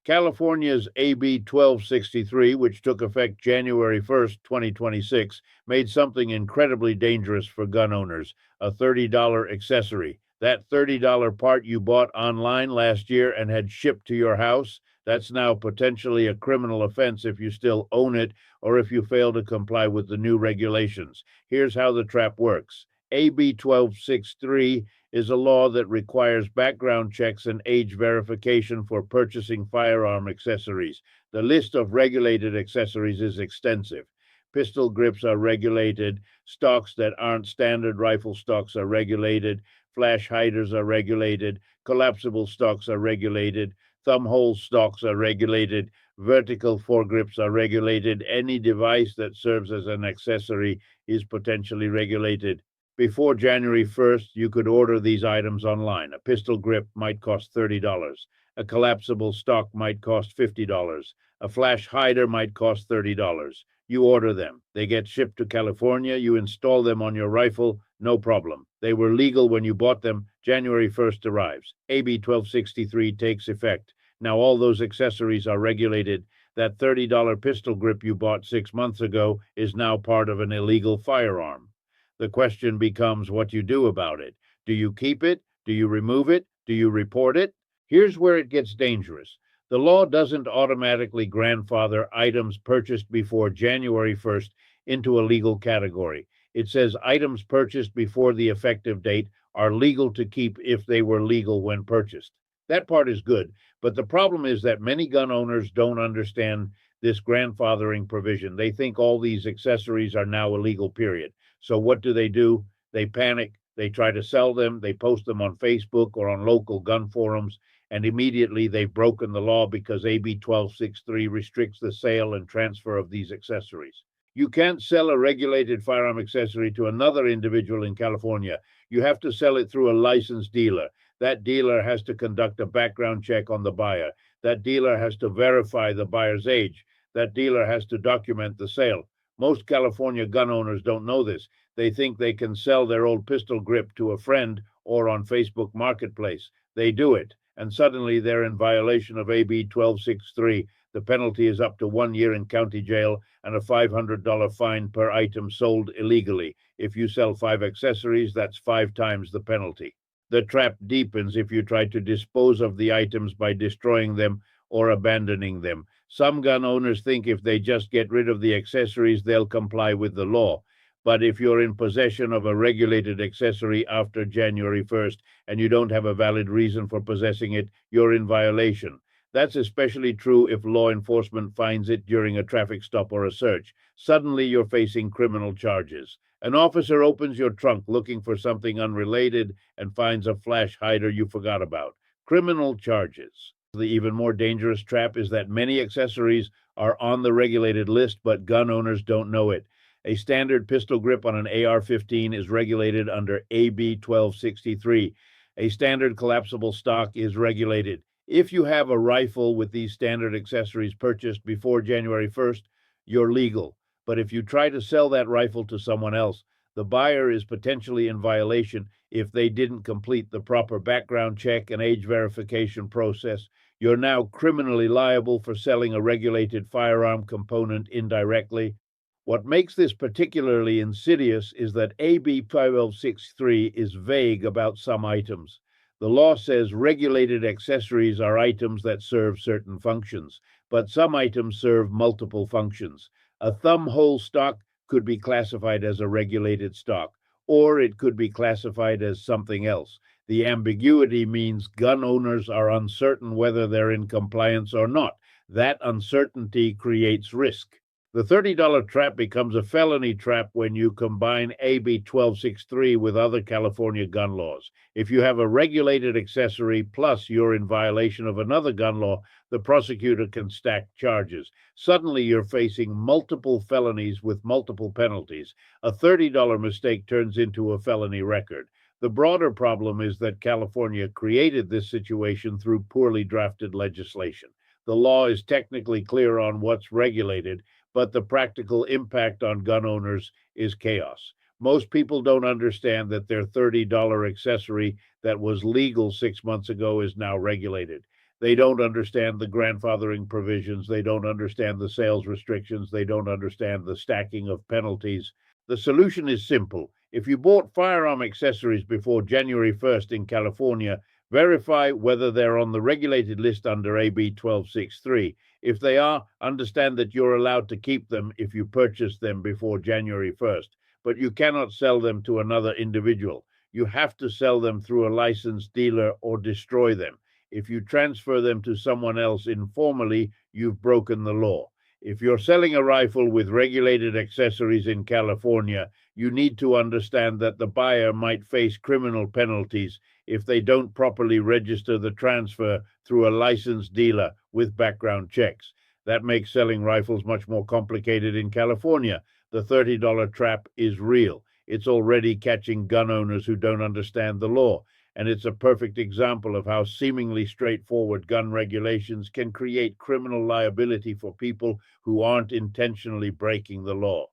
California's AB-1263, which took effect January 1st, 2026, made something incredibly dangerous for gun owners, a $30 accessory. That $30 part you bought online last year and had shipped to your house, that's now potentially a criminal offense if you still own it or if you fail to comply with the new regulations. Here's how the trap works. AB 1263 is a law that requires background checks and age verification for purchasing firearm accessories. The list of regulated accessories is extensive. Pistol grips are regulated, stocks that aren't standard rifle stocks are regulated, flash hiders are regulated, collapsible stocks are regulated, thumbhole stocks are regulated, vertical foregrips are regulated, any device that serves as an accessory is potentially regulated. Before January 1st, you could order these items online. A pistol grip might cost $30. A collapsible stock might cost $50. A flash hider might cost $30. You order them. They get shipped to California. You install them on your rifle. No problem. They were legal when you bought them. January 1st arrives. AB 1263 takes effect. Now all those accessories are regulated. That $30 pistol grip you bought 6 months ago is now part of an illegal firearm. The question becomes what you do about it. Do you keep it? Do you remove it? Do you report it? Here's where it gets dangerous. The law doesn't automatically grandfather items purchased before January 1st into a legal category. It says items purchased before the effective date are legal to keep if they were legal when purchased. That part is good, but the problem is that many gun owners don't understand this grandfathering provision. They think all these accessories are now illegal, period. So what do? They panic, they try to sell them, they post them on Facebook or on local gun forums, and immediately they've broken the law because AB 1263 restricts the sale and transfer of these accessories. You can't sell a regulated firearm accessory to another individual in California. You have to sell it through a licensed dealer. That dealer has to conduct a background check on the buyer. That dealer has to verify the buyer's age. That dealer has to document the sale. Most California gun owners don't know this. They think they can sell their old pistol grip to a friend or on Facebook Marketplace. They do it, and suddenly they're in violation of AB 1263. The penalty is up to 1 year in county jail and a $500 fine per item sold illegally. If you sell 5 accessories, that's 5 times the penalty. The trap deepens if you try to dispose of the items by destroying them or abandoning them. Some gun owners think if they just get rid of the accessories, they'll comply with the law. But if you're in possession of a regulated accessory after January 1st and you don't have a valid reason for possessing it, you're in violation. That's especially true if law enforcement finds it during a traffic stop or a search. Suddenly you're facing criminal charges. An officer opens your trunk looking for something unrelated and finds a flash hider you forgot about. Criminal charges. The even more dangerous trap is that many accessories are on the regulated list, but gun owners don't know it. A standard pistol grip on an AR-15 is regulated under AB 1263. A standard collapsible stock is regulated. If you have a rifle with these standard accessories purchased before January 1st, you're legal. But if you try to sell that rifle to someone else, the buyer is potentially in violation if they didn't complete the proper background check and age verification process. You're now criminally liable for selling a regulated firearm component indirectly. What makes this particularly insidious is that AB 1263 is vague about some items. The law says regulated accessories are items that serve certain functions, but some items serve multiple functions. A thumbhole stock could be classified as a regulated stock, or it could be classified as something else. The ambiguity means gun owners are uncertain whether they're in compliance or not. That uncertainty creates risk. The $30 trap becomes a felony trap when you combine AB 1263 with other California gun laws. If you have a regulated accessory plus you're in violation of another gun law, the prosecutor can stack charges. Suddenly you're facing multiple felonies with multiple penalties. A $30 mistake turns into a felony record. The broader problem is that California created this situation through poorly drafted legislation. The law is technically clear on what's regulated, but the practical impact on gun owners is chaos. Most people don't understand that their $30 accessory that was legal 6 months ago is now regulated. They don't understand the grandfathering provisions. They don't understand the sales restrictions. They don't understand the stacking of penalties. The solution is simple. If you bought firearm accessories before January 1st in California, verify whether they're on the regulated list under AB 1263. If they are, understand that you're allowed to keep them if you purchase them before January 1st, but you cannot sell them to another individual. You have to sell them through a licensed dealer or destroy them. If you transfer them to someone else informally, you've broken the law. If you're selling a rifle with regulated accessories in California, you need to understand that the buyer might face criminal penalties if they don't properly register the transfer through a licensed dealer with background checks. That makes selling rifles much more complicated in California. The $30 trap is real. It's already catching gun owners who don't understand the law, and it's a perfect example of how seemingly straightforward gun regulations can create criminal liability for people who aren't intentionally breaking the law.